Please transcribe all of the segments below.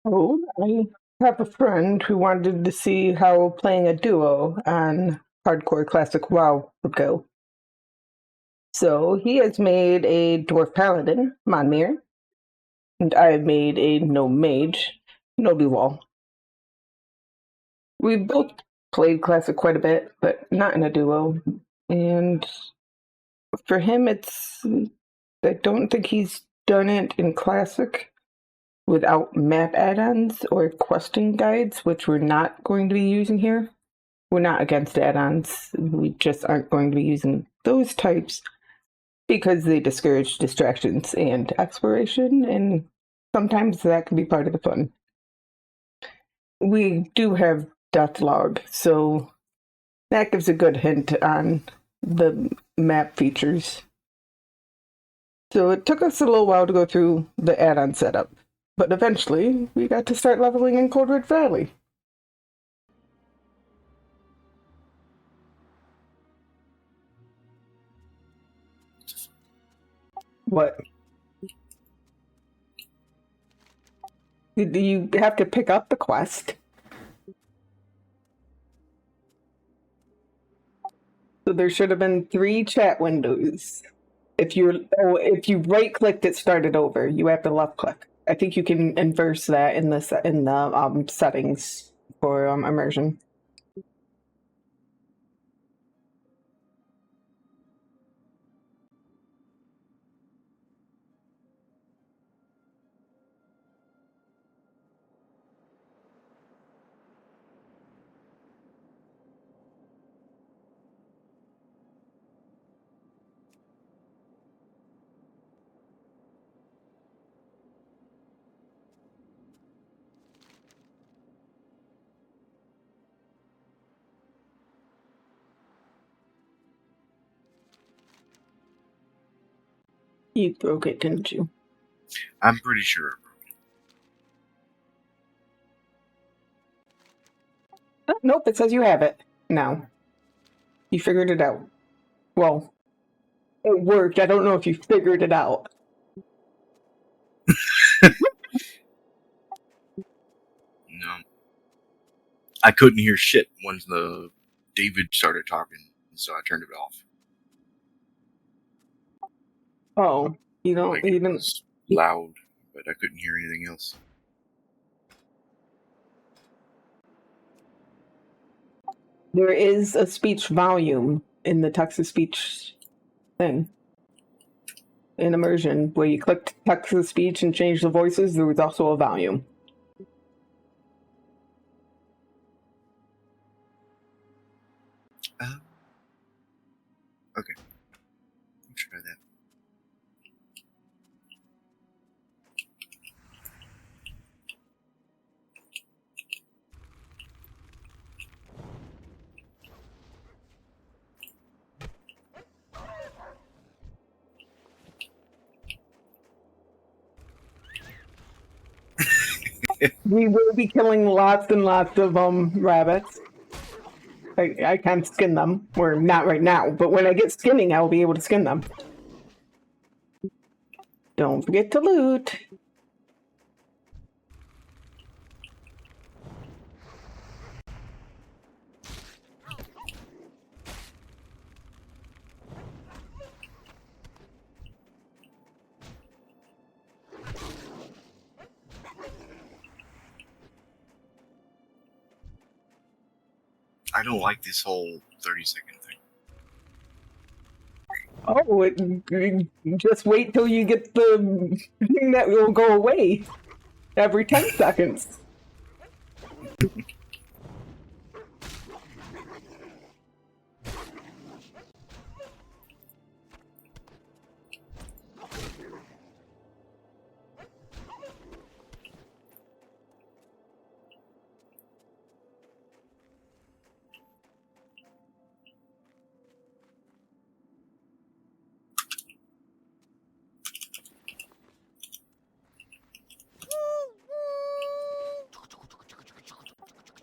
Oh, I have a friend who wanted to see how playing a duo on Hardcore Classic WoW would go. So he has made a Dwarf Paladin, Monmir, and I have made a Gnome Mage, Gnodwewoll. We both played Classic quite a bit, but not in a duo. And for him, I don't think he's done it in Classic without map add-ons or questing guides, which we're not going to be using here. We're not against add-ons. We just aren't going to be using those types because they discourage distractions and exploration, and sometimes that can be part of the fun. We do have Deathlog, so that gives a good hint on the map features. So it took us a little while to go through the add-on setup, but eventually we got to start leveling in Cold Red Valley. What? You have to pick up the quest. So there should have been 3 chat windows. If you right clicked, it started over. You have to left click. I think you can inverse that in the settings for immersion. You broke it, didn't you? I'm pretty sure. Nope, it says you have it now. You figured it out. Well, it worked. I don't know if you figured it out. No. I couldn't hear shit once the David started talking, so I turned it off. Oh, you don't Like, it even. was loud, but I couldn't hear anything else. There is a speech volume in the text-to-speech thing. In immersion, where you click text-to-speech and change the voices, there was also a volume. Okay. I'll try that. We will be killing lots and lots of rabbits. I can't skin them. Or not right now, but when I get skinning, I will be able to skin them. Don't forget to loot. I don't like this whole 30-second thing. Oh, just wait till you get the thing that will go away every 10 seconds.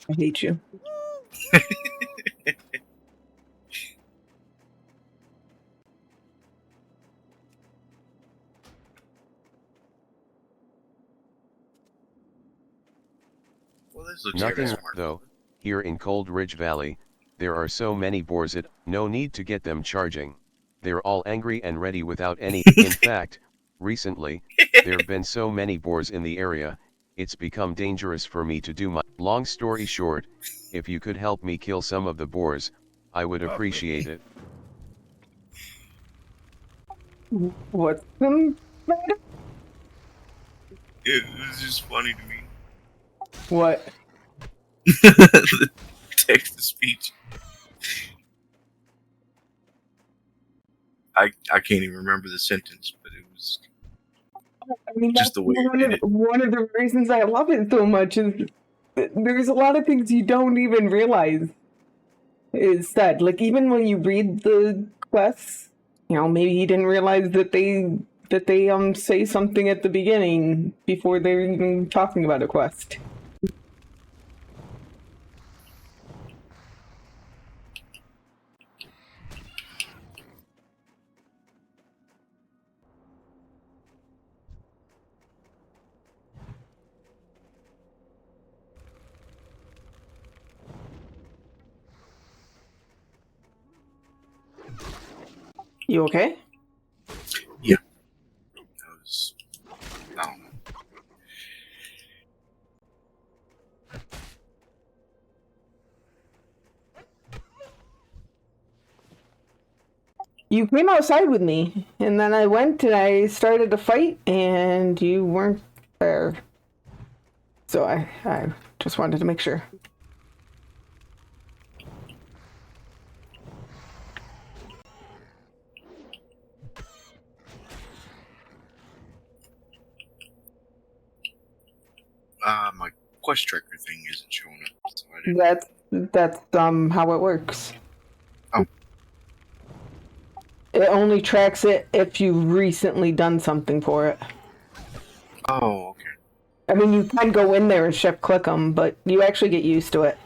I hate you. Well, this looks like a Nothing, smart. though, here in Cold Ridge Valley, there are so many boars it, no need to get them charging. They're all angry and ready without any, in fact, recently, there've been so many boars in the area, it's become dangerous for me to do my, long story short, if you could help me kill some of the boars, I would appreciate it. What's the matter? It was just funny to me. What? The text to speech. I can't even remember the sentence, but it was I mean, just that's the way it did it. one of the reasons I love it so much is that there's a lot of things you don't even realize is said. Like, even when you read the quests, you know, maybe you didn't realize that they say something at the beginning before they're even talking about a quest. You okay? Yeah. That was, I don't know. You came outside with me, and then I went and I started a fight, and you weren't there. So I just wanted to make sure. My quest tracker thing isn't showing up, so I didn't. That's how it works. Oh. It only tracks it if you've recently done something for it. Oh, okay. I mean, you can go in there and shift click them, but you actually get used to it.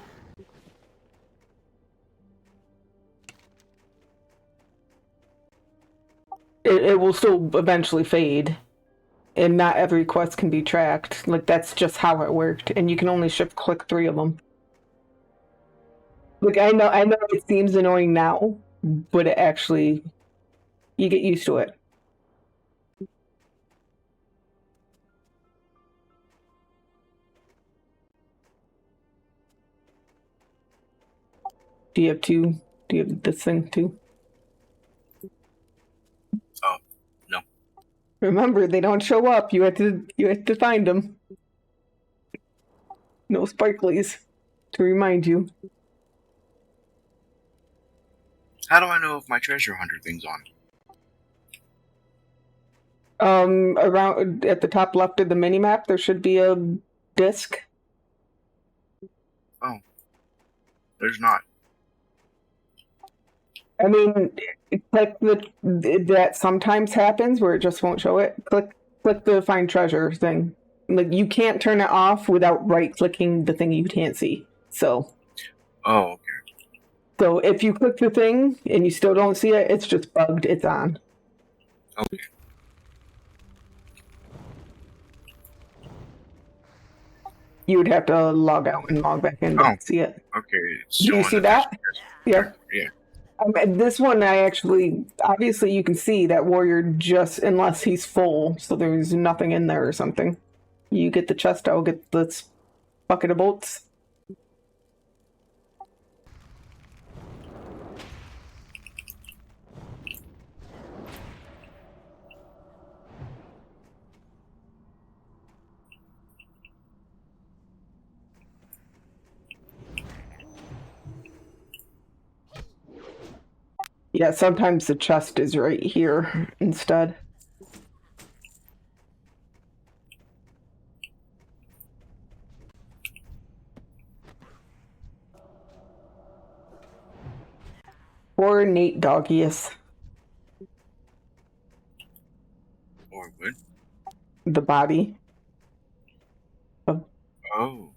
It will still eventually fade, and not every quest can be tracked. Like, that's just how it worked, and you can only shift click 3 of them. Like, I know it seems annoying now, but it actually, you get used to it. Do you have two? Do you have this thing too? Oh, no. Remember, they don't show up. You have to find them. No sparklies to remind you. How do I know if my treasure hunter thing's on? Around at the top left of the mini map, there should be a disc. Oh, there's not. I mean, click that sometimes happens where it just won't show it. Click the find treasure thing. Like, you can't turn it off without right clicking the thing you can't see. So Oh, okay. So if you click the thing and you still don't see it, it's just bugged. It's on. Okay. You would have to log out and log back in to see it. Okay. It's Do you showing see that? Yeah. Yeah. This one, I actually, obviously you can see that warrior just, unless he's full, so there's nothing in there or something. You get the chest, I'll get this bucket of bolts. Yeah, sometimes the chest is right here instead. Or Nate Doggius. Or what? The body. Oh.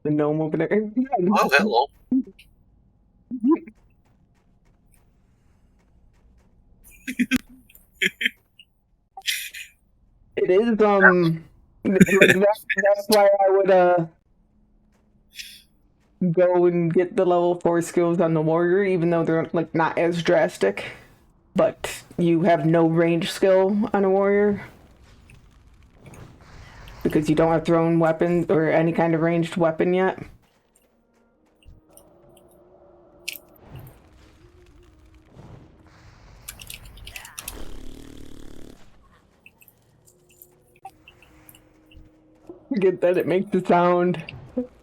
The gnome over there. Oh, hello. It is, That's why I would go and get the level 4 skills on the warrior, even though they're like not as drastic. But you have no range skill on a warrior because you don't have thrown weapons or any kind of ranged weapon yet. Forget that it makes the sound.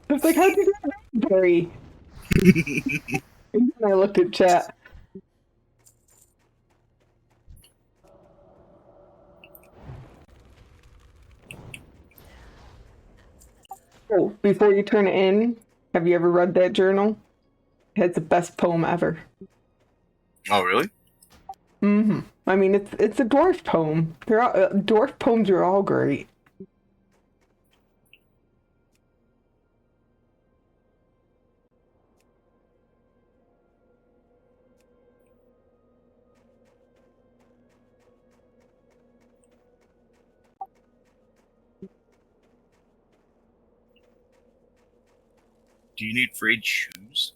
It's like, how'd you do that, Barry? And then I looked at chat. Oh, before you turn it in, have you ever read that journal? It has the best poem ever. Oh, really? Mm-hmm. I mean, it's a dwarf poem. Dwarf poems are all great. Do you need frayed shoes?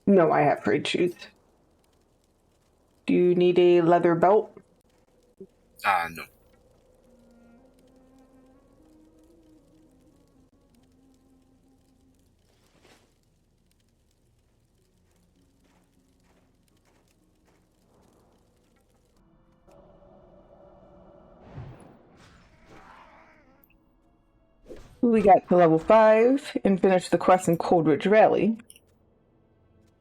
No, I have frayed shoes. Do you need a leather belt? No. We got to level 5 and finished the quest in Cold Ridge Valley.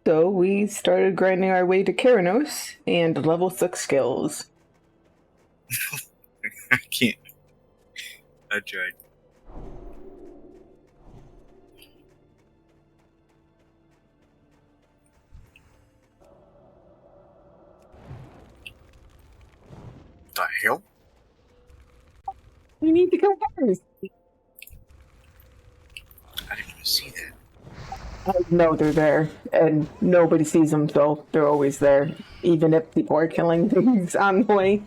So we started grinding our way to Keranos and level 6 skills. I can't. I tried. The hell? You need to kill bears. I didn't even see that. No, they're there, and nobody sees them, so they're always there, even if people are killing things on the way.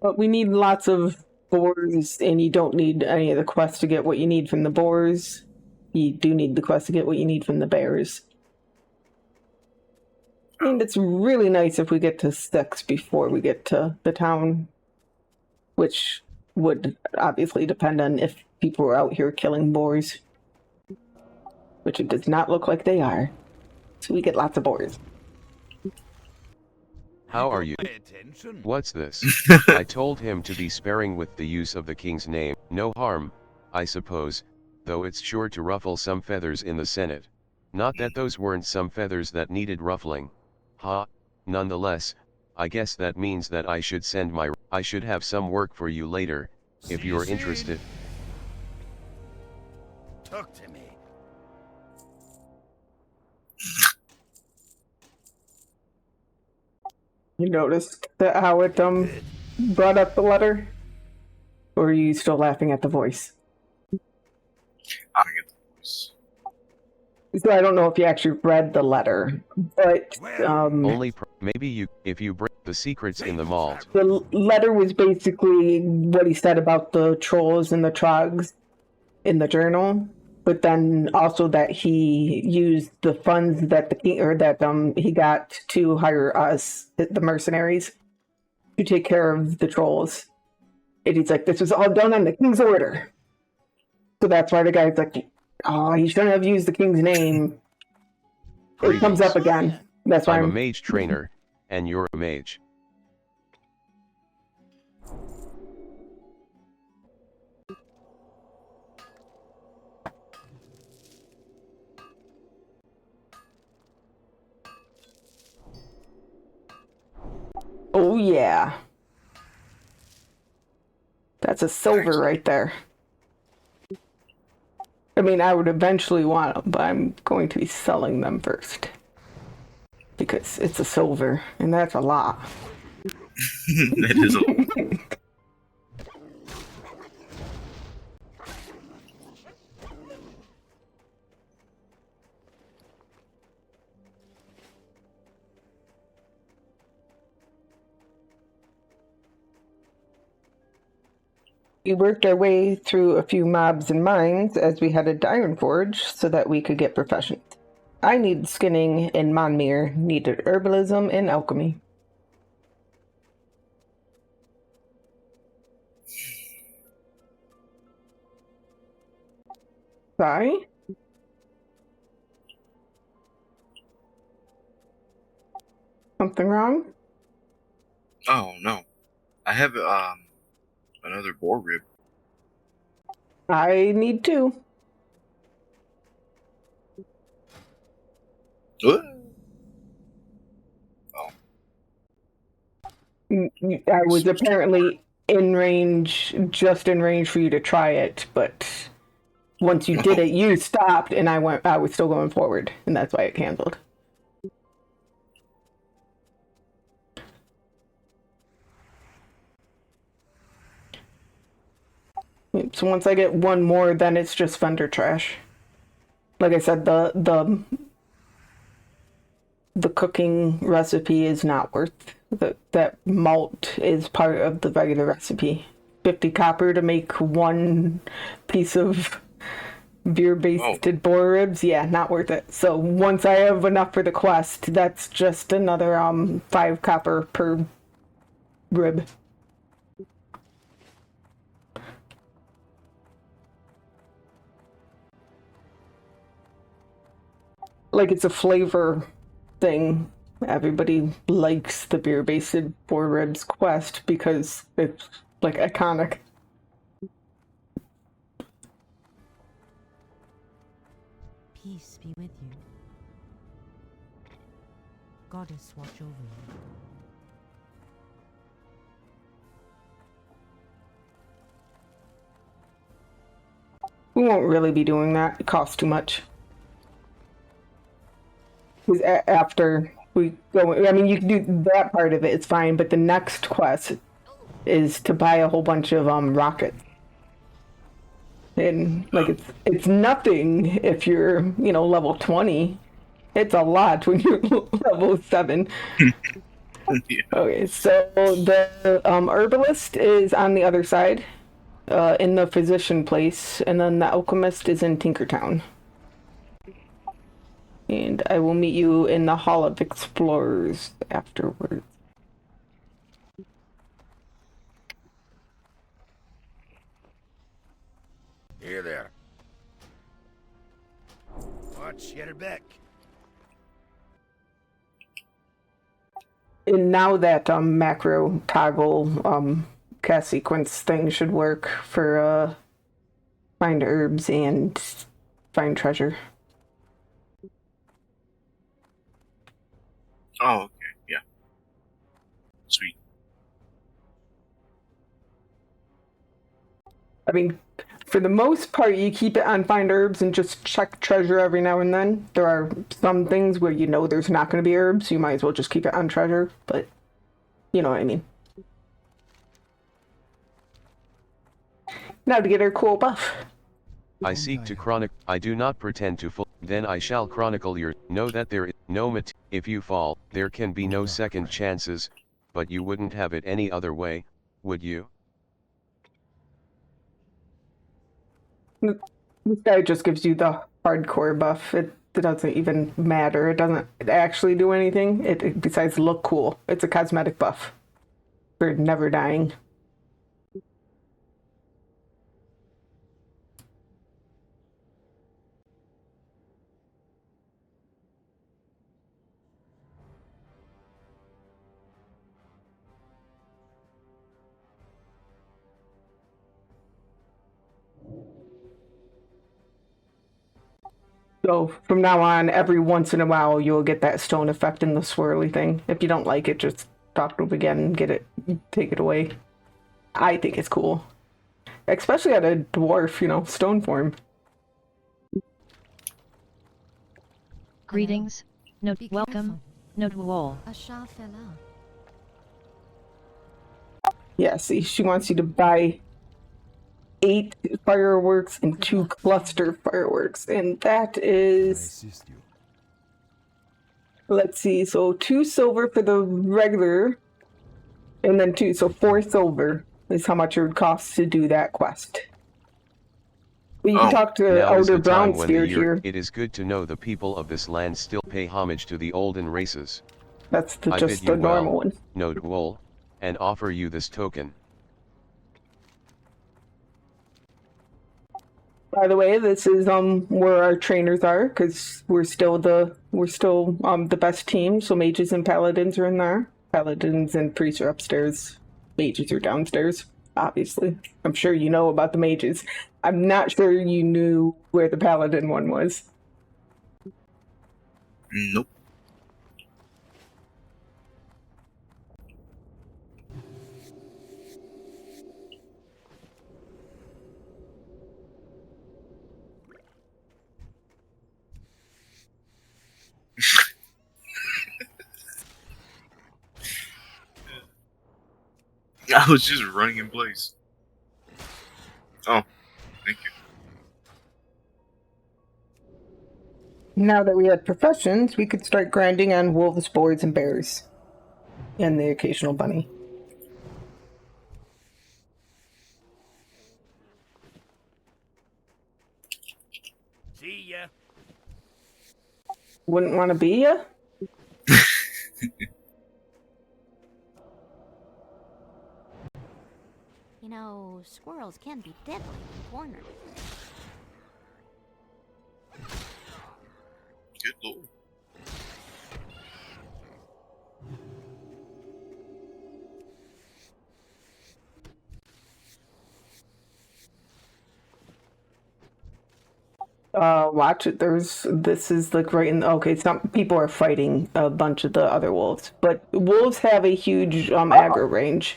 But we need lots of boars, and you don't need any of the quests to get what you need from the boars. You do need the quest to get what you need from the bears. And it's really nice if we get to 6 before we get to the town, which would obviously depend on if people are out here killing boars, which it does not look like they are. So we get lots of boars. How are you? What's this? I told him to be sparing with the use of the king's name. No harm, I suppose, though it's sure to ruffle some feathers in the Senate. Not that those weren't some feathers that needed ruffling. Ha, nonetheless, I guess that means that I should have some work for you later, if you're interested. Talk to me. You noticed that how it brought up the letter? Or are you still laughing at the voice? I get the voice. So I don't know if you actually read the letter, but Maybe if you bring the secrets in the malt. the letter was basically what he said about the trolls and the trogs in the journal, but then also that he used the funds that the king he got to hire us, the mercenaries, to take care of the trolls. And he's like, this was all done on the king's order. So that's why the guy's like, oh, he shouldn't have used the king's name. It comes up again. That's why I'm a mage trainer, and you're a mage. Oh yeah. That's a silver right there. I mean, I would eventually want them, but I'm going to be selling them first. Because it's a silver, and that's a lot. That is a lot. We worked our way through a few mobs and mines as we headed to Ironforge so that we could get proficient. I needed skinning, and Monmir needed herbalism and alchemy. Sorry? Something wrong? Oh no, I have another boar rib. I need two. What? I was apparently in range, just in range for you to try it, but once you did it, you stopped, and I was still going forward, and that's why it canceled. So once I get one more, then it's just vendor trash. Like I said, the cooking recipe is not worth that malt is part of the regular recipe. 50 copper to make one piece of beer-basted boar ribs, yeah, not worth it. So once I have enough for the quest, that's just another 5 copper per rib. Like, it's a flavor thing. Everybody likes the beer-basted boar ribs quest because it's like iconic. Peace be with you. Goddess watch over you. We won't really be doing that. It costs too much. After we go, I mean, you can do that part of it, it's fine, but the next quest is to buy a whole bunch of rockets. And like it's nothing if you're, level 20. It's a lot when you're level 7. Yeah. Okay, so the herbalist is on the other side, in the physician place, and then the alchemist is in Tinkertown. And I will meet you in the Hall of Explorers afterwards. Here there. Watch your back. And now that macro toggle cast sequence thing should work for find herbs and find treasure. Oh, okay, yeah. Sweet. I mean, for the most part, you keep it on find herbs and just check treasure every now and then. There are some things where there's not going to be herbs, so you might as well just keep it on treasure, but you know what I mean. Now to get her cool buff. I seek to chronic, I do not pretend to then I shall chronicle your, know that there is no if you fall, there can be no second chances, but you wouldn't have it any other way, would you? This guy just gives you the hardcore buff. It doesn't even matter. It doesn't actually do anything. It besides look cool. It's a cosmetic buff for never dying. So from now on, every once in a while, you'll get that stone effect in the swirly thing. If you don't like it, just talk to him again and take it away. I think it's cool. Especially at a dwarf, stone form. Greetings. Welcome. Gnodwewoll. Asha fella. Yeah, see, she wants you to buy 8 fireworks and 2 cluster fireworks, and that is, let's see, so 2 silver for the regular, and then 2, so 4 silver is how much it would cost to do that quest. But you can Oh. talk to Now is Elder the time when the Brownsteer year, here. it is good to know the people of this land still pay homage to the olden races. That's I just bid you the normal well, one. Gnodwewoll, and offer you this token. By the way, this is where our trainers are, because we're still the best team. So mages and paladins are in there. Paladins and priests are upstairs. Mages are downstairs. Obviously, I'm sure you know about the mages. I'm not sure you knew where the paladin one was. Nope. I was just running in place. Oh, thank you. Now that we had professions, we could start grinding on wolves, boars, and bears, and the occasional bunny. See ya. Wouldn't want to be ya? You know, squirrels can be deadly when cornered. Good lord. Watch it. This is like right in. Okay, some people are fighting a bunch of the other wolves, but wolves have a huge aggro range.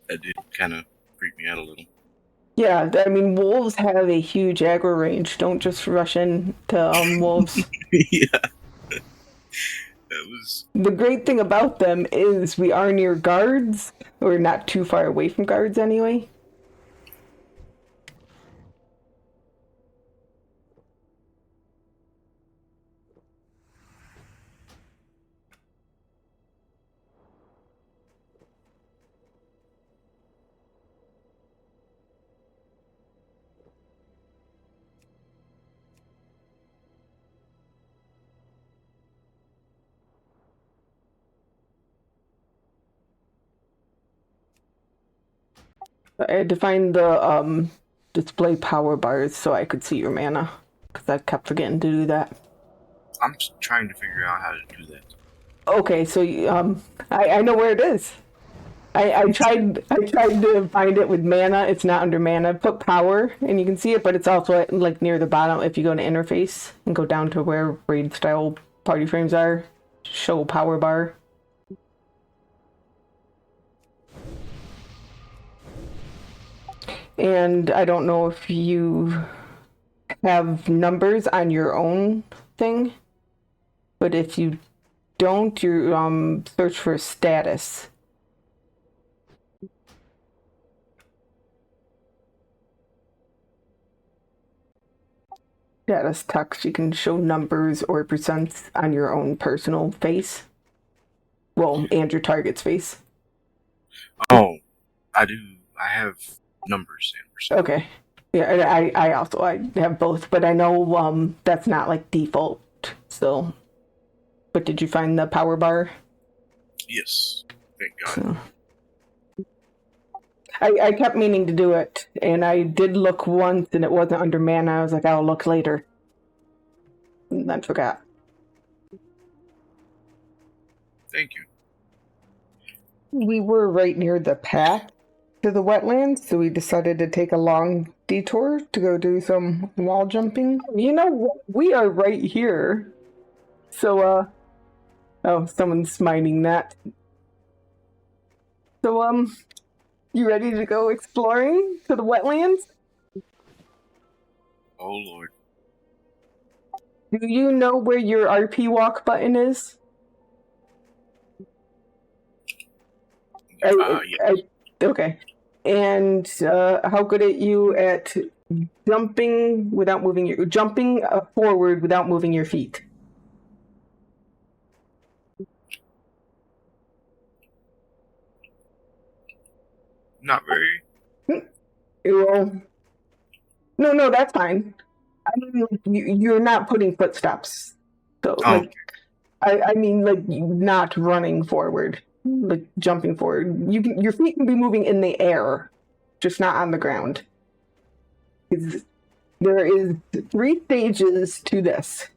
That did kind of freak me out a little. Yeah, I mean wolves have a huge aggro range. Don't just rush into wolves. Yeah. That was. The great thing about them is we are near guards. We're not too far away from guards anyway. I had to find the display power bars so I could see your mana, because I kept forgetting to do that. I'm just trying to figure out how to do that. Okay, so I know where it is. I tried to find it with mana. It's not under mana. Put power and you can see it, but it's also like near the bottom. If you go to interface and go down to where raid style party frames are, show power bar. And I don't know if you have numbers on your own thing, but if you don't, you search for status. Status text, you can show numbers or percents on your own personal face. Well, and your target's face. Oh, I do. I have numbers and percent. Okay. Yeah, I have both, but I know that's not like default. So, but did you find the power bar? Yes. Thank God. So, I kept meaning to do it, and I did look once, and it wasn't under mana. I was like, I'll look later. And then forgot. Thank you. We were right near the path to the wetlands, so we decided to take a long detour to go do some wall jumping. You know, we are right here. So, oh, someone's mining that. So, you ready to go exploring to the wetlands? Oh Lord. Do you know where your RP walk button is? Yeah. Okay. And how good are you at jumping without moving your forward without moving your feet? Not very. Well, no, that's fine. I mean, like, you're not putting footsteps. So, Oh, like, I mean, like, not running forward, like jumping forward. Your feet can be moving in the air, just not on the ground. There is 3 stages to this: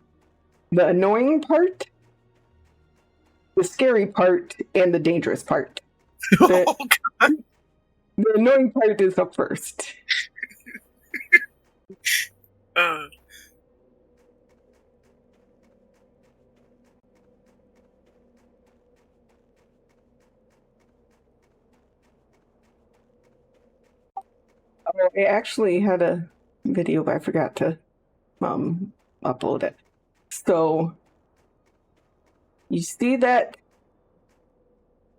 the annoying part, the scary part, and the dangerous part. The, oh God. the annoying part is up first. Oh, I actually had a video, but I forgot to upload it. So you see that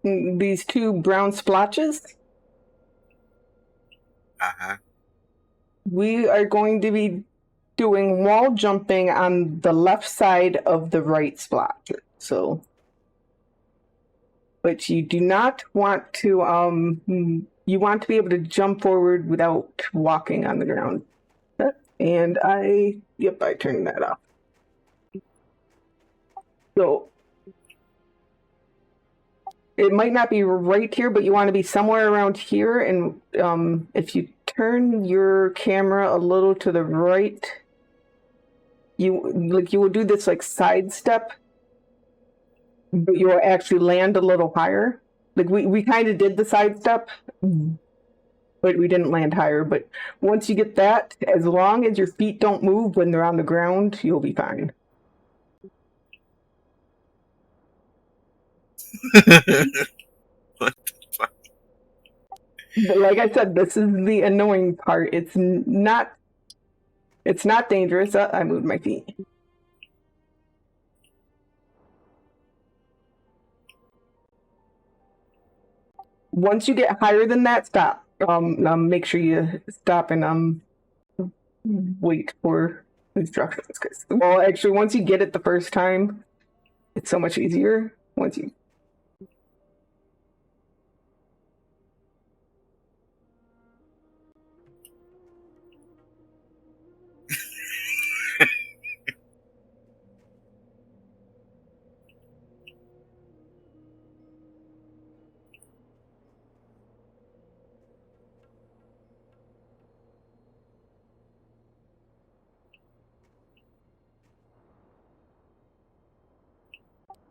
these 2 brown splotches? Uh-huh. We are going to be doing wall jumping on the left side of the right splotch. So, but you do not want to you want to be able to jump forward without walking on the ground. And I turned that off. So it might not be right here, but you want to be somewhere around here. And if you turn your camera a little to the right, you will do this like sidestep, but you'll actually land a little higher. Like we kind of did the sidestep, but we didn't land higher. But once you get that, as long as your feet don't move when they're on the ground, you'll be fine. What the fuck? But like I said, this is the annoying part. It's not dangerous. I moved my feet. Once you get higher than that, stop. Make sure you stop and wait for instructions. Well, actually, once you get it the first time, it's so much easier. Once you.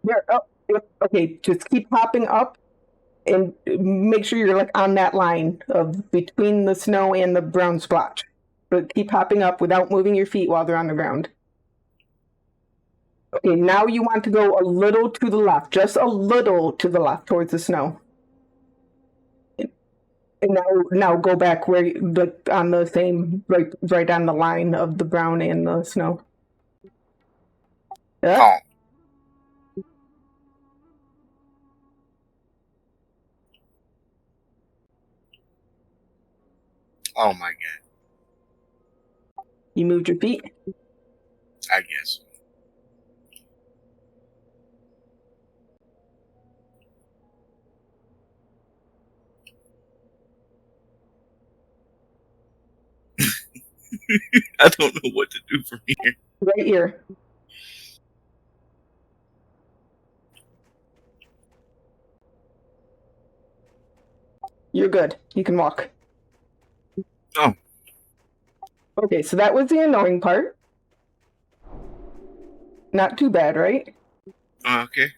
Yeah, okay, just keep hopping up and make sure you're like on that line of between the snow and the brown splotch. But keep hopping up without moving your feet while they're on the ground. Okay, now you want to go a little to the left, just a little to the left towards the snow. And now go back where on the same right on the line of the brown and the snow. Yeah. Oh my God. You moved your feet? I guess. I don't know what to do from here. Right here. You're good. You can walk. Oh. Okay, so that was the annoying part. Not too bad, right? Okay.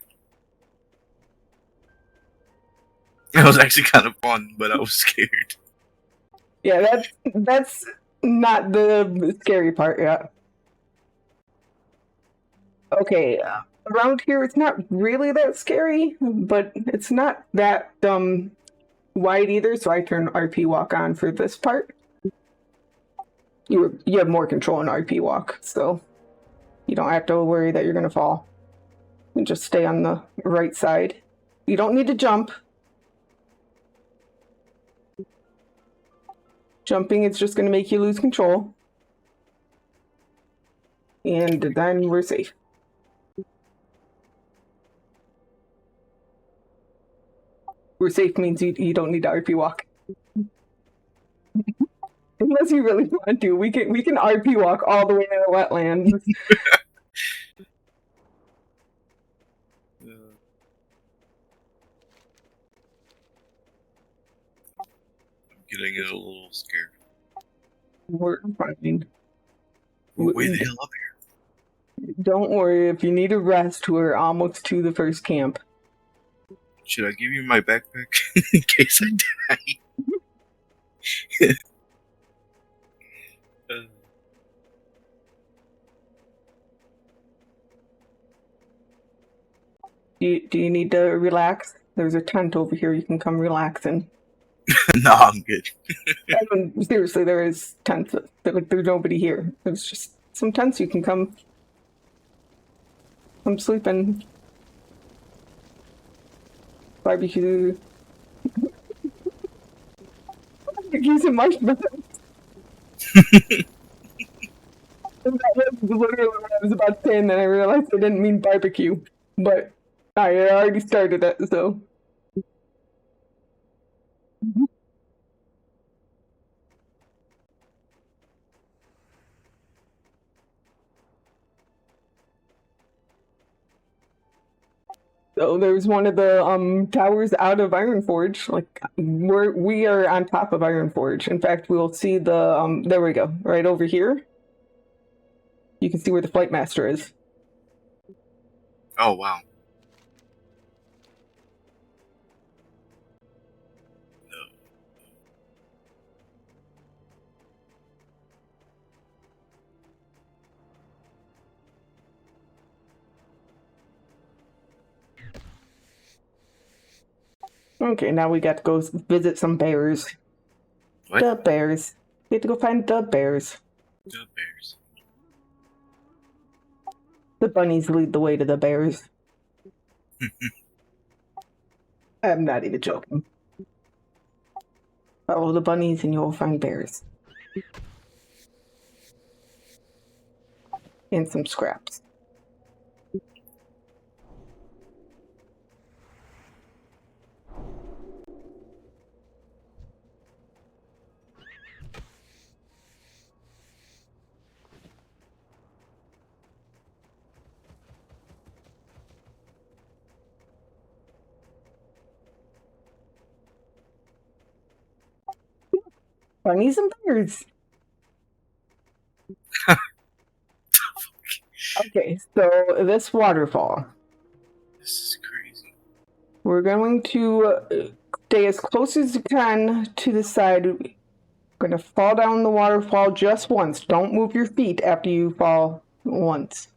That was actually kind of fun, but I was scared. Yeah, that's not the scary part yet. Okay, around here it's not really that scary, but it's not that wide either, so I turn RP walk on for this part. You have more control in RP walk, so you don't have to worry that you're gonna fall. You just stay on the right side. You don't need to jump. Jumping is just going to make you lose control. And then we're safe. We're safe means you don't need to RP walk. Unless you really want to. We can RP walk all the way to the wetlands. I'm getting a little scared. We're fine. Way the hell up here. Don't worry, if you need a rest, we're almost to the first camp. Should I give you my backpack in case I die? Do you need to relax? There's a tent over here you can come relax in. No, I'm good. I mean, seriously, there is tents. Like, there's nobody here. There's just some tents you can come sleep in. Barbecue. Barbecues and marshmallows. That was literally what I was about to say, and then I realized I didn't mean barbecue. But I already started it, so. So there's one of the towers out of Ironforge. Like we are on top of Ironforge. In fact, we'll see the there we go, right over here. You can see where the Flight Master is. Oh wow. Okay, now we got to go visit some bears. What? The bears. We have to go find the bears. The bears. The bunnies lead the way to the bears. I'm not even joking. Follow the bunnies and you'll find bears. And some scraps. Bunnies and bears. Okay, so this waterfall. This is crazy. We're going to stay as close as you can to the side. We're going to fall down the waterfall just once. Don't move your feet after you fall once.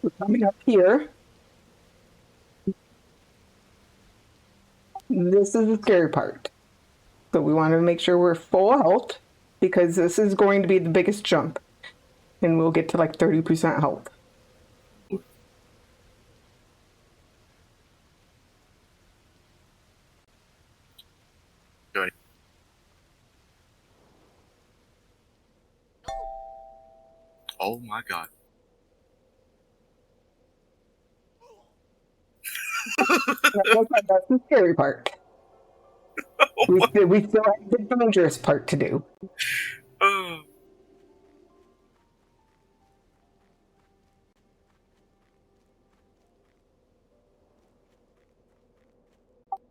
We're coming up here. This is the scary part. So we want to make sure we're full health because this is going to be the biggest jump. And we'll get to like 30% health. Good. Oh my god. That's the scary part. We still have the dangerous part to do. Oh.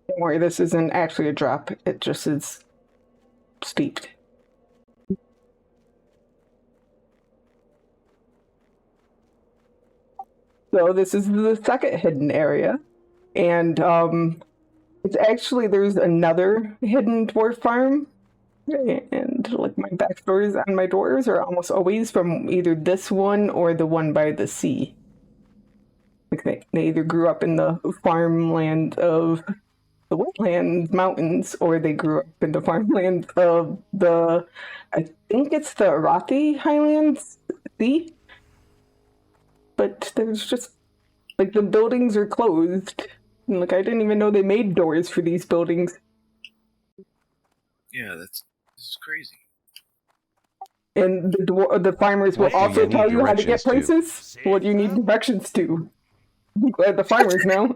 Don't worry, this isn't actually a drop. It just is steeped. So this is the second hidden area. And it's actually, there's another hidden dwarf farm. And like my backstories on my dwarves are almost always from either this one or the one by the sea. Like they either grew up in the farmland of the wetlands mountains, or they grew up in the farmland of the, I think it's the Arathi Highlands Sea. But there's just like the buildings are closed. And, like I didn't even know they made doors for these buildings. Yeah, this is crazy. And the farmers will What do also you need tell you how to get directions to? places. What do you need directions to? I'm glad the farmers know.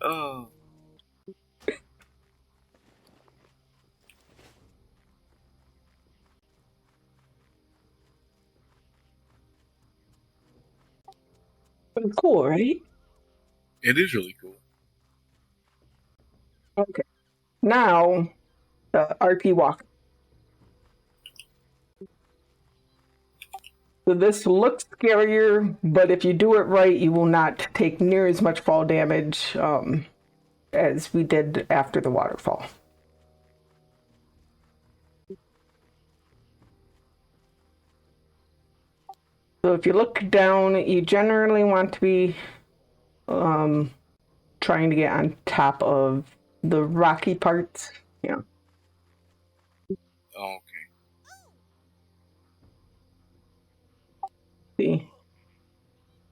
Oh, It's cool, right? it is really cool. Okay. Now, the RP walk. So this looks scarier, but if you do it right, you will not take near as much fall damage as we did after the waterfall. So if you look down, you generally want to be trying to get on top of the rocky parts. Yeah. Oh, okay. See.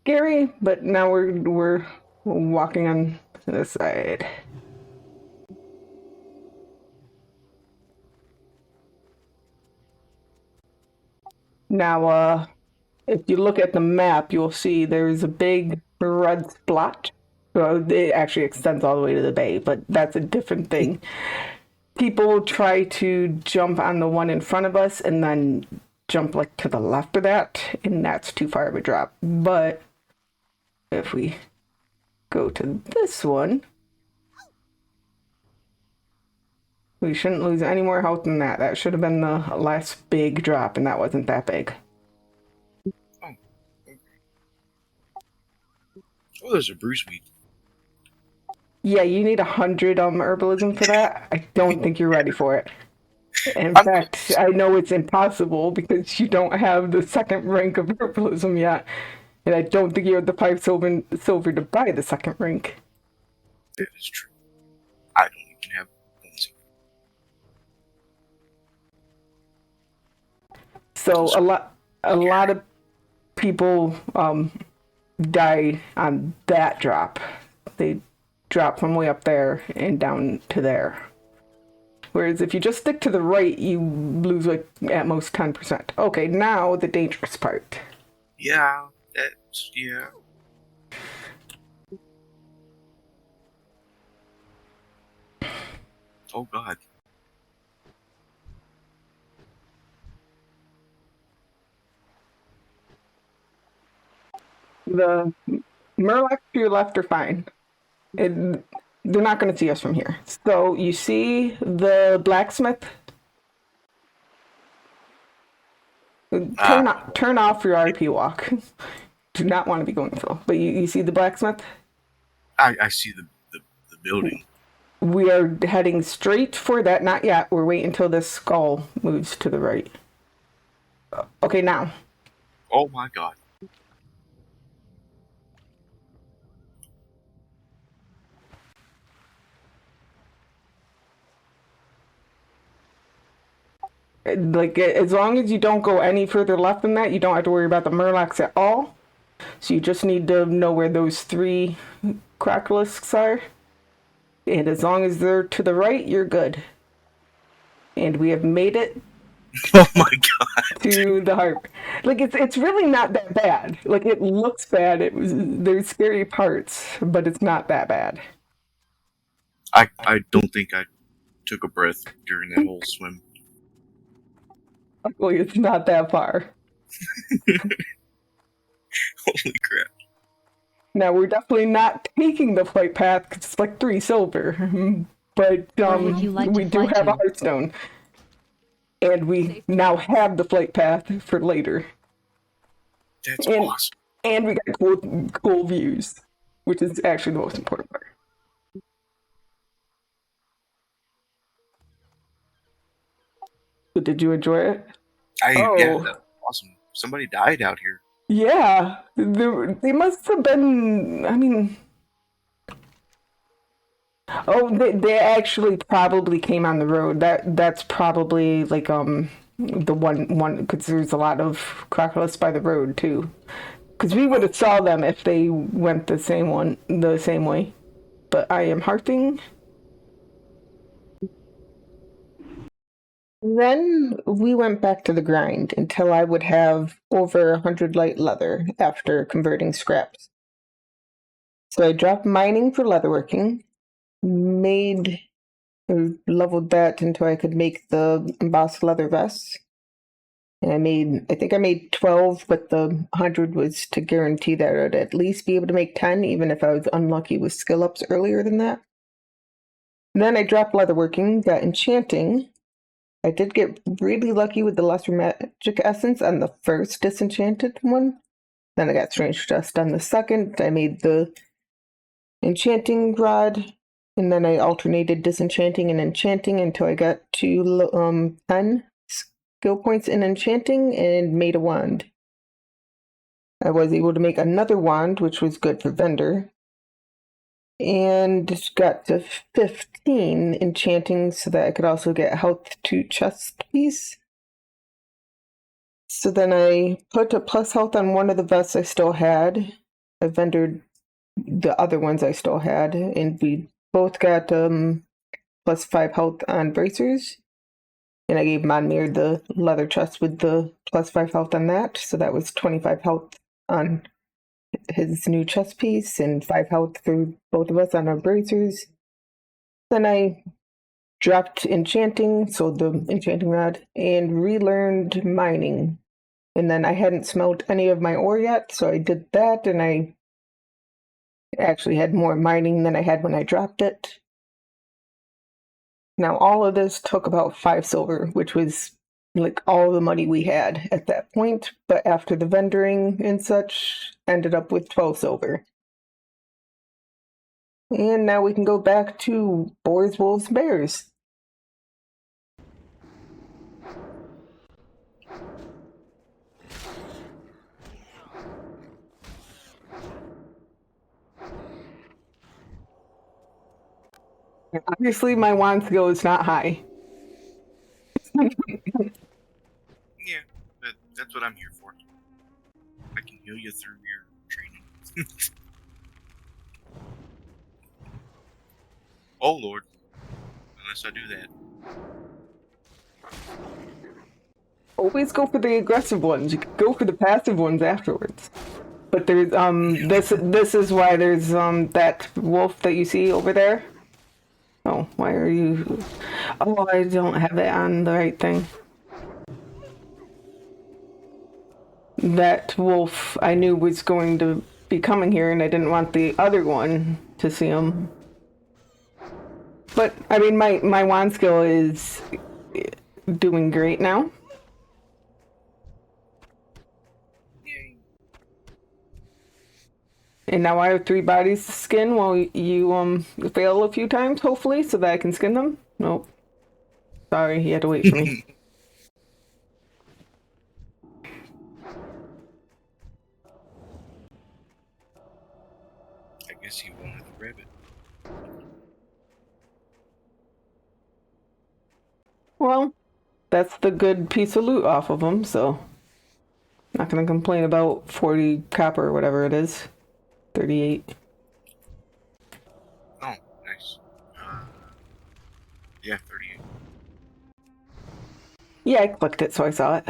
Scary, but now we're walking on the side. Now, if you look at the map, you'll see there's a big red splotch. Well, it actually extends all the way to the bay, but that's a different thing. People try to jump on the one in front of us and then jump like to the left of that, and that's too far of a drop. But if we go to this one, we shouldn't lose any more health than that. That should have been the last big drop, and that wasn't that big. Oh, okay. Oh, there's a Bruce weed. Yeah, you need 100 herbalism for that. I don't think you're ready for it. In I'm fact, close. I know it's impossible because you don't have the second rank of herbalism yet. And I don't think you have the 5 silver to buy the second rank. That is true. I don't even have one silver. So a lot of people die on that drop. They drop from way up there and down to there. Whereas if you just stick to the right, you lose like at most 10%. Okay, now the dangerous part. Yeah, yeah. Oh God. The Murlocs to your left are fine. They're not going to see us from here. So you see the blacksmith? Turn off your RP walk. Do not want to be going slow. But you see the blacksmith? I see the building. We are heading straight for that. Not yet. We're waiting until this skull moves to the right. Okay, now. Oh my God. Like, as long as you don't go any further left than that, you don't have to worry about the Murlocs at all. So you just need to know where those 3 Crocalisks are. And as long as they're to the right, you're good. And we have made it Oh my God. to the harbor. Like, it's really not that bad. Like, it looks bad. There's scary parts, but it's not that bad. I don't think I took a breath during that whole swim. Luckily, it's not that far. Holy crap. Now, we're definitely not taking the flight path because it's like 3 silver. But Where would you like to we do fly have a to? heartstone. And we now have the flight path for later. That's awesome. And we got cool views, which is actually the most important part. So did you enjoy it? Yeah, Oh. that's awesome. Somebody died out here. Yeah, they must have been. I mean, oh, they actually probably came on the road. That's probably like the one because there's a lot of crocodiles by the road too. Because we would have saw them if they went the same way. But I am hearting. Then we went back to the grind until I would have over 100 light leather after converting scraps. So I dropped mining for leatherworking, made or leveled that until I could make the embossed leather vests. And I think I made 12, but the 100 was to guarantee that I'd at least be able to make 10, even if I was unlucky with skill ups earlier than that. And then I dropped leatherworking, got enchanting. I did get really lucky with the lesser magic essence on the first disenchanted one. Then I got strange dust on the second. I made the enchanting rod, and then I alternated disenchanting and enchanting until I got to 10 skill points in enchanting and made a wand. I was able to make another wand, which was good for vendor, and got to 15 enchanting so that I could also get health to chest piece. So then I put a plus health on one of the vests I still had. I vendored the other ones I still had, and we both got plus 5 health on bracers. And I gave Monmir the leather chest with the plus 5 health on that, so that was 25 health on his new chest piece and 5 health for both of us on our bracers. Then I dropped enchanting, sold the enchanting rod, and relearned mining. And then I hadn't smelt any of my ore yet, so I did that, and I actually had more mining than I had when I dropped it. Now, all of this took about 5 silver, which was like all the money we had at that point, but after the vendoring and such, ended up with 12 silver. And now we can go back to boars, wolves, bears. Obviously, my wand skill is not high. Yeah, that's what I'm here for. I can heal you through your training. Oh lord. Unless I do that. Always go for the aggressive ones. You can go for the passive ones afterwards. But there's this is why there's that wolf that you see over there. Oh, why are you? Oh, I don't have it on the right thing. That wolf I knew was going to be coming here, and I didn't want the other one to see him. But I mean, my wand skill is doing great now. And now I have 3 bodies to skin while you fail a few times, hopefully, so that I can skin them. Nope. Sorry, you had to wait for me. I guess you wanted the rabbit. Well, that's the good piece of loot off of them, so not gonna complain about 40 copper or whatever it is. 38. Oh, nice. Yeah, 38. Yeah, I clicked it, so I saw it.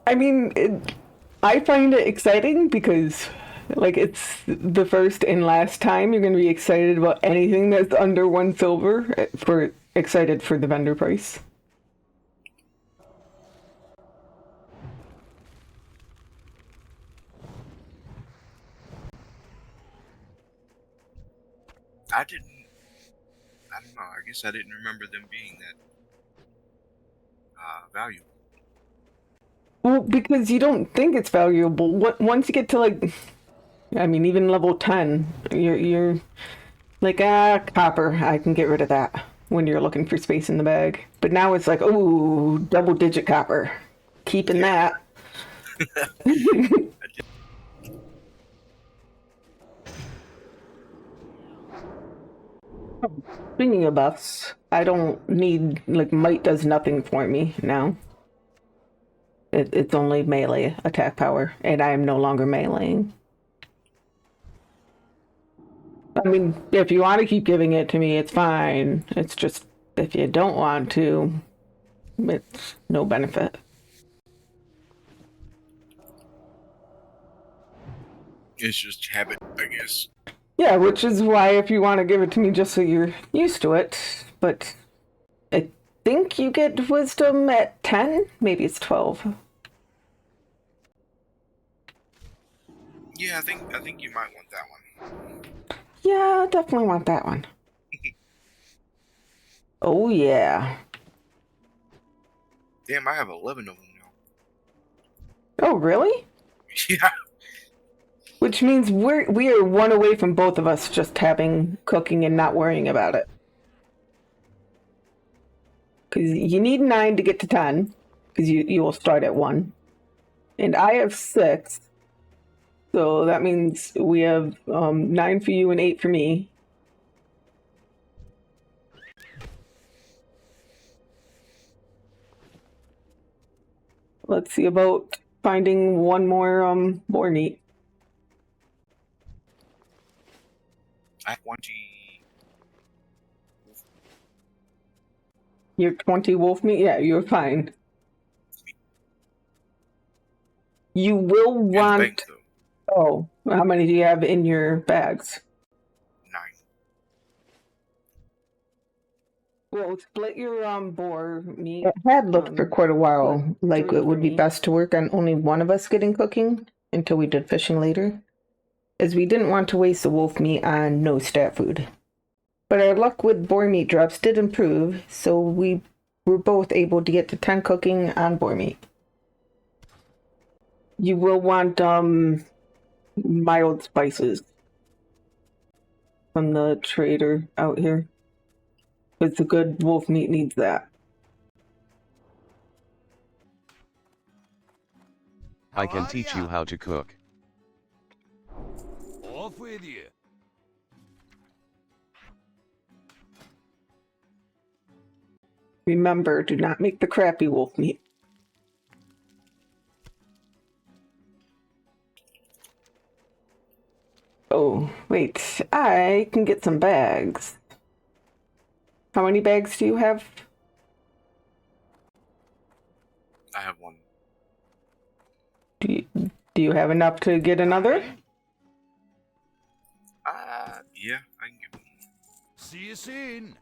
I mean, I find it exciting because, like, it's the first and last time you're going to be excited about anything that's under 1 silver excited for the vendor price. I don't know, I guess I didn't remember them being that valuable. Well, because you don't think it's valuable. Once you get to, like, I mean, even level 10, you're like, copper, I can get rid of that. when you're looking for space in the bag. But now it's like, ooh, double-digit copper. Keeping that. Speaking of buffs, I don't need, like, might does nothing for me now. It's only melee attack power, and I am no longer meleeing. I mean, if you want to keep giving it to me, it's fine. It's just, if you don't want to, it's no benefit. It's just habit, I guess. Yeah, which is why if you want to give it to me just so you're used to it, but I think you get wisdom at 10? Maybe it's 12. Yeah, I think you might want that one. Yeah, definitely want that one. Oh, yeah. Damn, I have 11 of them now. Oh, really? Yeah. Which means we are one away from both of us just having cooking and not worrying about it. Because you need 9 to get to 10, because you will start at 1. And I have 6, so that means we have 9 for you and 8 for me. Let's see about finding one more boar meat. I have 20. You're 20 wolf meat? Yeah, you're fine. You will In the want... bank, though. Oh, how many do you have in your bags? 9. Well, split your boar meat. It had looked for quite a while like it would be best to work on only one of us getting cooking until we did fishing later, as we didn't want to waste the wolf meat on no stat food. But our luck with boar meat drops did improve, so we were both able to get to 10 cooking on boar meat. You will want mild spices from the trader out here. Because the good wolf meat needs that. I can teach you how to cook. Off with you. Remember, do not make the crappy wolf meat. Oh, wait. I can get some bags. How many bags do you have? I have 1. Do you have enough to get another? Yeah, I can get 1. See you soon.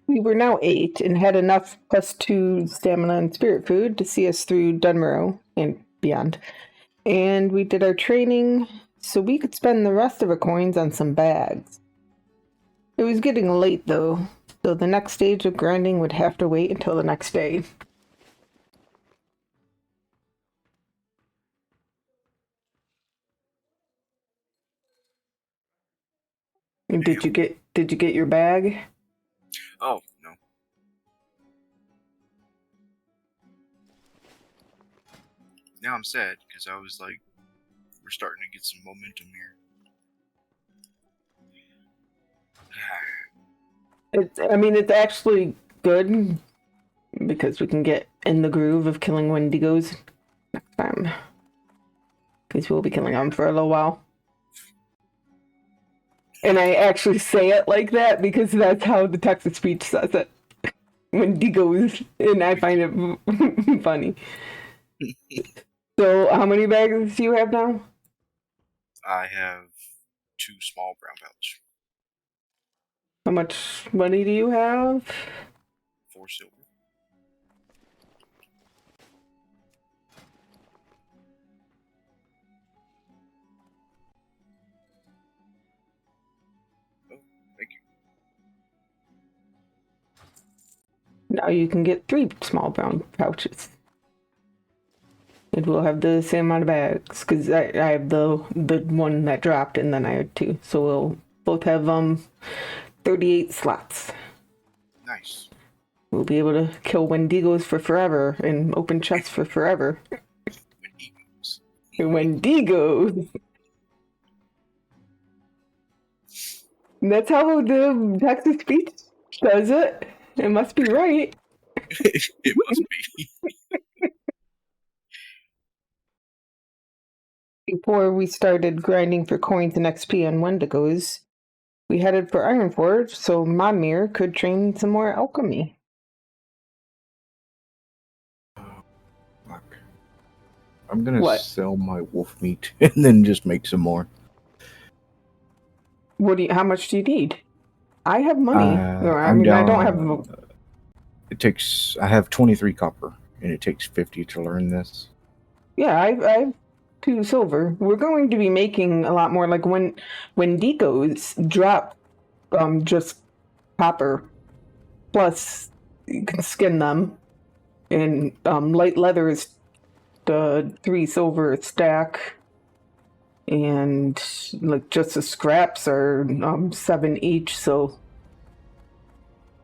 We were now 8 and had enough +2 stamina and spirit food to see us through Dunmorrow and beyond. And we did our training so we could spend the rest of our coins on some bags. It was getting late though, so the next stage of grinding would have to wait until the next day. And did you get your bag? Oh, no. Now I'm sad, because I was like, we're starting to get some momentum here. It's actually good because we can get in the groove of killing Wendigos next time. Because we'll be killing them for a little while. And I actually say it like that because that's how the text speech says it. Wendigos. And I find it funny. So, how many bags do you have now? I have 2 small brown pouch. How much money do you have? 4 silver. Oh, thank you. Now you can get 3 small brown pouches. It will have the same amount of bags because I have the one that dropped and then I had 2, so we'll both have 38 slots. Nice. We'll be able to kill Wendigos for forever and open chests for forever. Wendigos. That's how the Texas speech does it. It must be right. It must be. Before we started grinding for coins and XP on Wendigos, we headed for Ironforge so Monmir could train some more alchemy. Fuck. I'm gonna What? sell my wolf meat and then just make some more. How much do you need? I have money. I I'm don't down. have. I have 23 copper, and it takes 50 to learn this. Yeah, I have 2 silver. We're going to be making a lot more. Like when Wendigos drop, just copper. Plus, you can skin them, and light leather is the 3 silver a stack. And like just the scraps are 7 each, so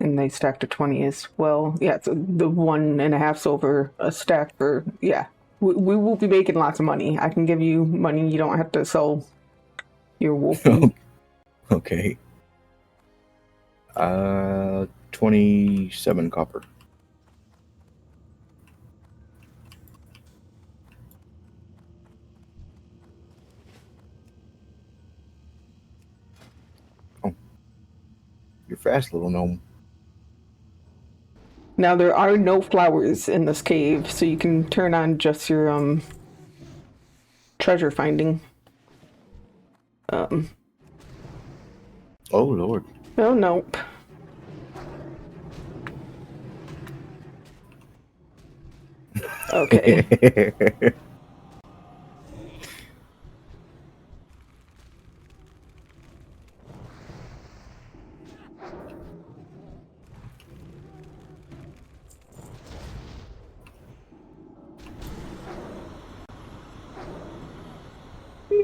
and they stack to 20 as well. Yeah, so the 1.5 silver a stack for we will be making lots of money. I can give you money. You don't have to sell your wolf meat. Okay. 27 copper. Oh, you're fast, little gnome. Now there are no flowers in this cave, so you can turn on just your treasure finding. Oh Lord. Oh nope. Okay.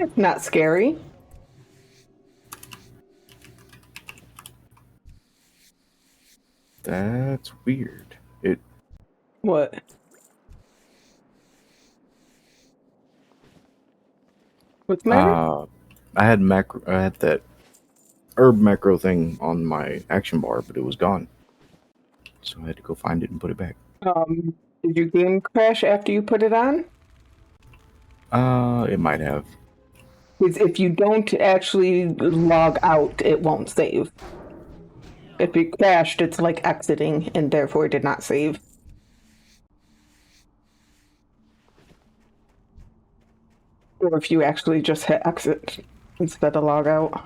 It's not scary. That's weird. What? What's the matter? I had that herb macro thing on my action bar, but it was gone. So I had to go find it and put it back. Did your game crash after you put it on? It might have. Because if you don't actually log out, it won't save. If it crashed, it's like exiting, and therefore did not save. Or if you actually just hit exit instead of log out.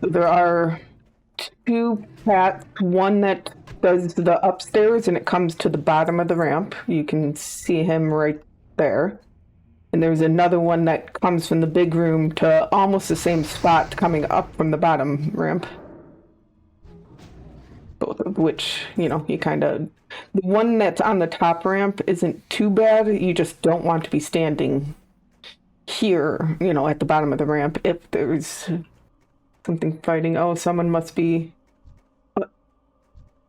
There are 2 paths, one that does the upstairs and it comes to the bottom of the ramp. You can see him right there. And there's another one that comes from the big room to almost the same spot coming up from the bottom ramp. Both of which, you kind of... The one that's on the top ramp isn't too bad. You just don't want to be standing here, at the bottom of the ramp if there's something fighting. Oh, someone must be...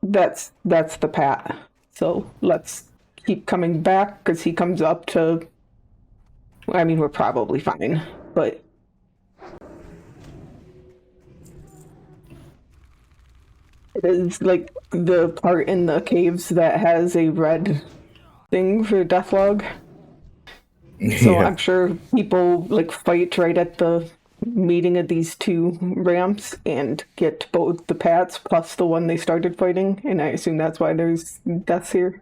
That's the Pat. So let's keep coming back because he comes up to... I mean, we're probably fine, but... It is like the part in the caves that has a red thing for Deathlog. So Yeah. I'm sure people fight right at the meeting of these 2 ramps and get both the Pats plus the one they started fighting, and I assume that's why there's deaths here.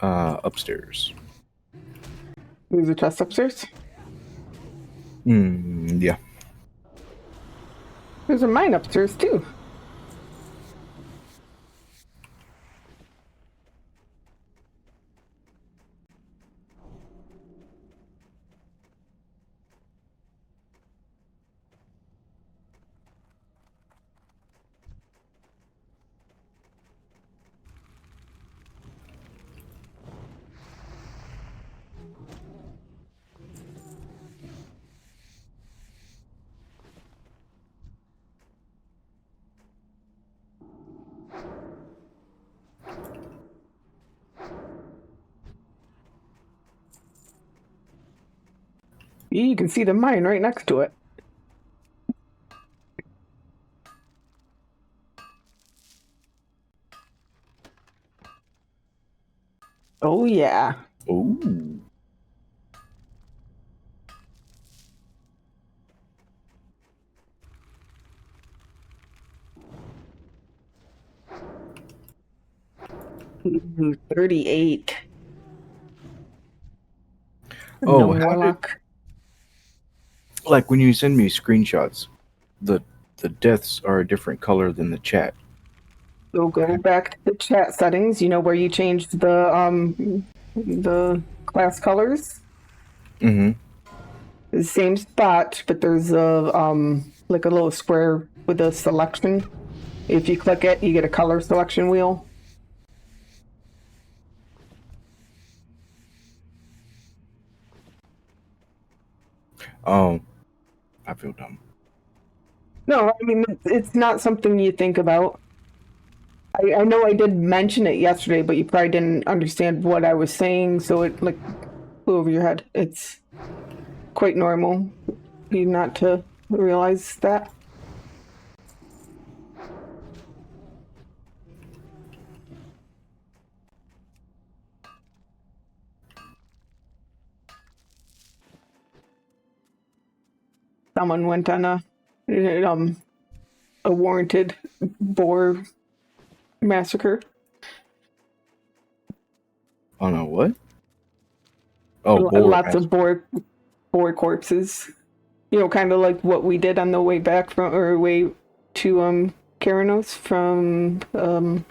Upstairs. There's a chest upstairs? Yeah. There's a mine upstairs too. You can see the mine right next to it. Oh yeah. Ooh. Ooh, 38. Oh, No how warlock. Like when you send me screenshots, the the deaths are a different color than the chat. So go back to the chat settings. You know where you changed the class colors? Mm-hmm. The same spot, but there's a like a little square with a selection. If you click it, you get a color selection wheel. Oh, I feel dumb. No, I mean it's not something you think about. I know I did mention it yesterday, but you probably didn't understand what I was saying, so it like flew over your head. It's quite normal you not to realize that. Someone went on a warranted boar massacre. Oh no, what? Oh, boar. Lots of boar corpses. You know, kind of like what we did on the way back from or way to Karanos from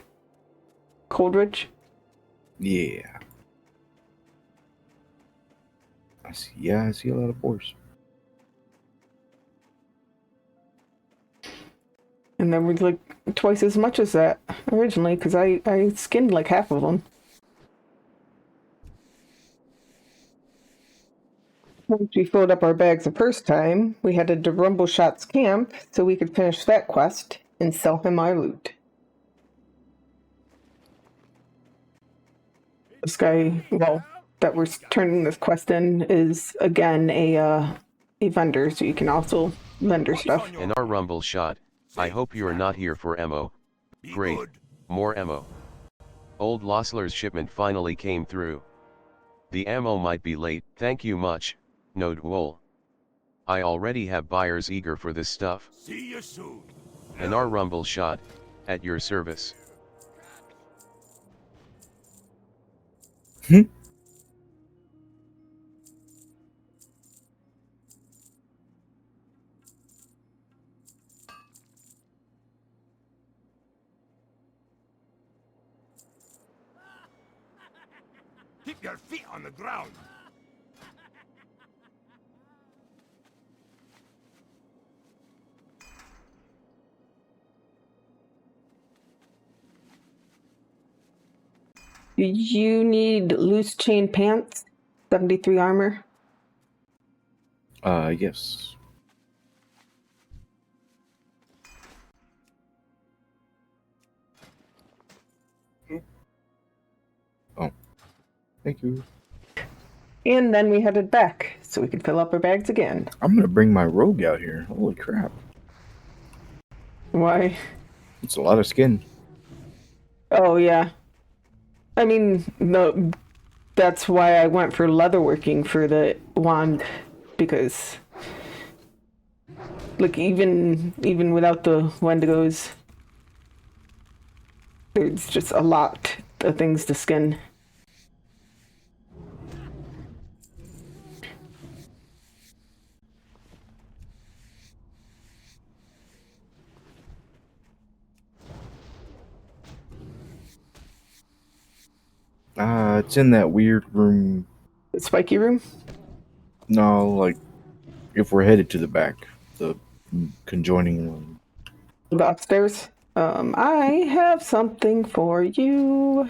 Coldridge. Yeah. I see. Yeah, I see a lot of boars. And there was like twice as much as that originally because I skinned like half of them. Once we filled up our bags the first time, we headed to Rumbleshot's camp so we could finish that quest and sell him our loot. This guy, well, that we're turning this quest in is again a vendor, so you can also vendor stuff. And our rumble shot. I hope you are not here for ammo. Be Great. good. More ammo. Old Lossler's shipment finally came through. The ammo might be late, thank you much, Gnodwewoll. I already have buyers eager for this stuff. See you soon. And our rumble shot, at your service. Keep your feet on the ground. You need loose chain pants, 73 armor. Yes. Oh, thank you. And then we headed back so we could fill up our bags again. I'm gonna bring my rogue out here. Holy crap! Why? It's a lot of skin. Oh, yeah. I mean, that's why I went for leatherworking for the wand, because like even without the Wendigos, there's just a lot of things to skin. It's in that weird room. The spiky room? No, like if we're headed to the back, the conjoining one. The upstairs? I have something for you.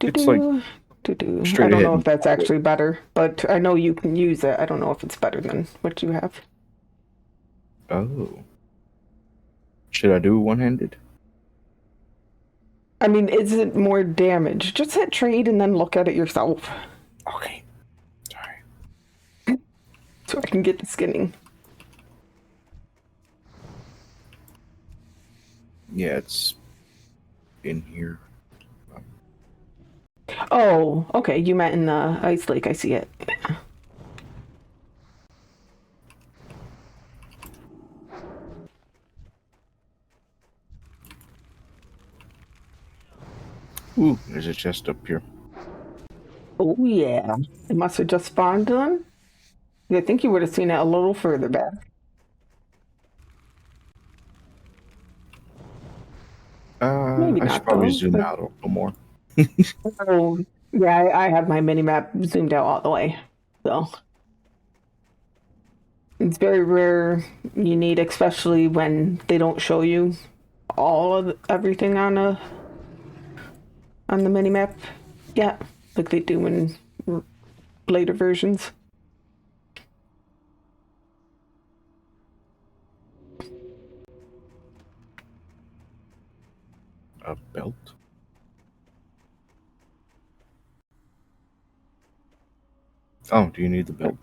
It's like I straight don't ahead know if and that's follow it. actually better, but I know you can use it. I don't know if it's better than what you have. Oh. Should I do it one-handed? I mean, is it more damage? Just hit trade and then look at it yourself Okay. Sorry. so I can get the skinning. Yeah, it's in here. Oh, okay. You meant in the ice lake. I see it. Ooh, there's a chest up here. Oh, yeah. It must have just spawned then. I think you would have seen it a little further back. Maybe I not, should probably though, zoom but- out a little more. Oh, yeah, I have my mini map zoomed out all the way. So it's very rare you need, especially when they don't show you all of everything on the mini map yet, like they do in later versions. A belt? Oh, do you need the belt?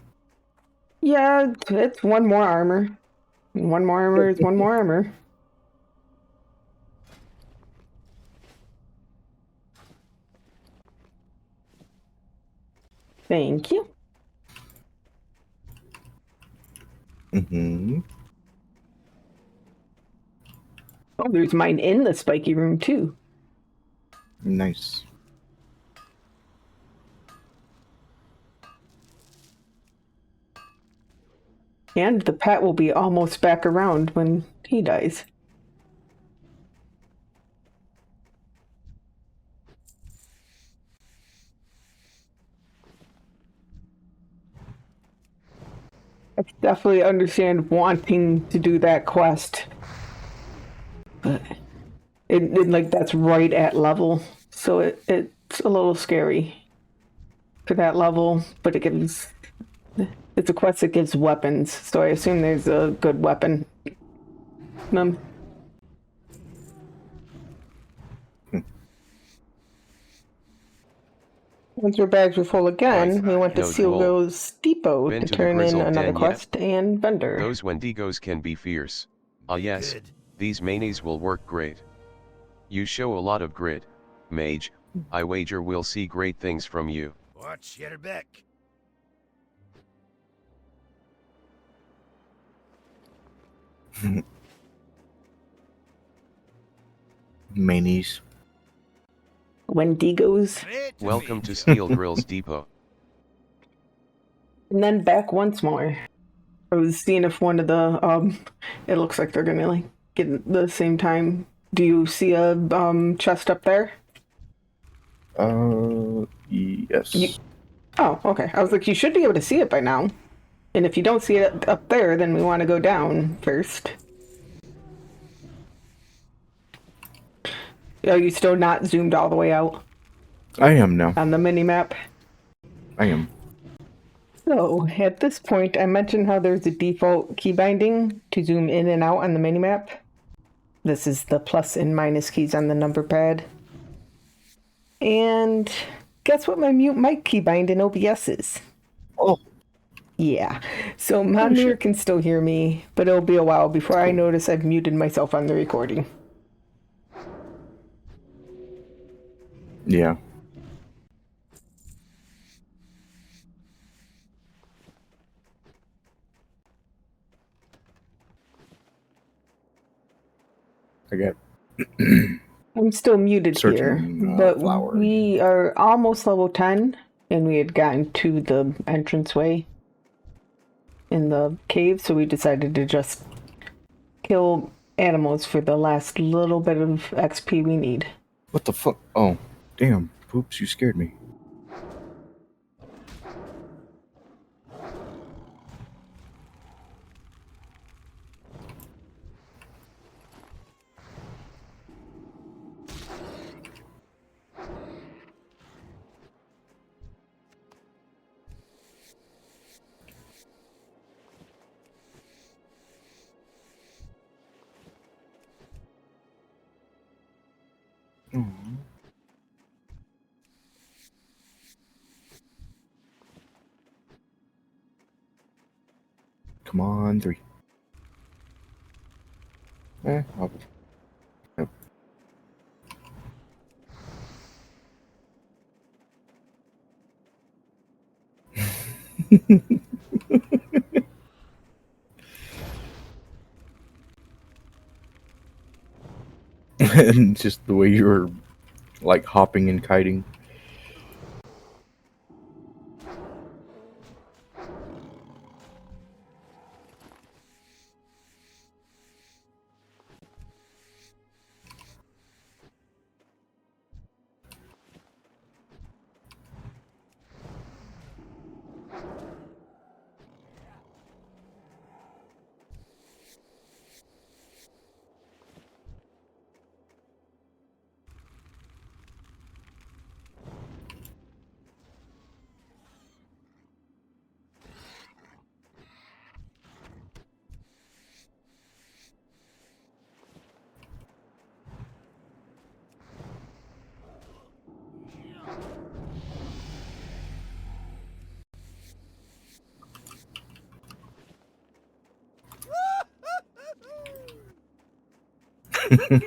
Yeah, it's one more armor. One more armor is one more armor. Thank you. Mm-hmm. Oh, there's mine in the spiky room too. Nice. And the pet will be almost back around when he dies. I definitely understand wanting to do that quest. But like that's right at level. So it's a little scary for that level, but it's a quest that gives weapons, so I assume there's a good weapon. Once your bags were full again, we went to Sealgo's Depot Been to to the turn in Grizzled another Den yet? quest and vendor. Those Wendigos can be fierce. Ah yes, Good. these manes will work great. You show a lot of grit, mage. I wager we'll see great things from you. Watch your back. Manies. Wendigos. Great Welcome meet to you. Steel Grills Depot. And then back once more. I was seeing if one of the it looks like they're gonna like get at the same time. Do you see a chest up there? Yes. Oh, okay. I was like, you should be able to see it by now. And if you don't see it up there, then we want to go down first. Are you still not zoomed all the way out I am now. on the mini map? I am. So, at this point, I mentioned how there's a default key binding to zoom in and out on the minimap. This is the plus and minus keys on the number pad. And guess what my mute mic keybind in OBS is? Oh. Yeah. So Monmir can still hear me, but it'll be a while before I notice I've muted myself on the recording. Yeah. I got I'm still muted Searching, here, but flower we are almost level 10, and we had gotten to the entranceway in the cave, so we decided to just kill animals for the last little bit of XP we need. what the fuck? Oh, damn. Oops, you scared me. Come on, 3. I'll... Nope. And just the way you were like hopping and kiting.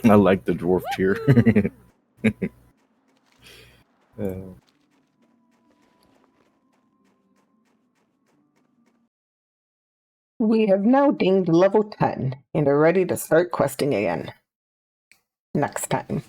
I like the dwarf cheer. We have now dinged level 10 and are ready to start questing again. Next time.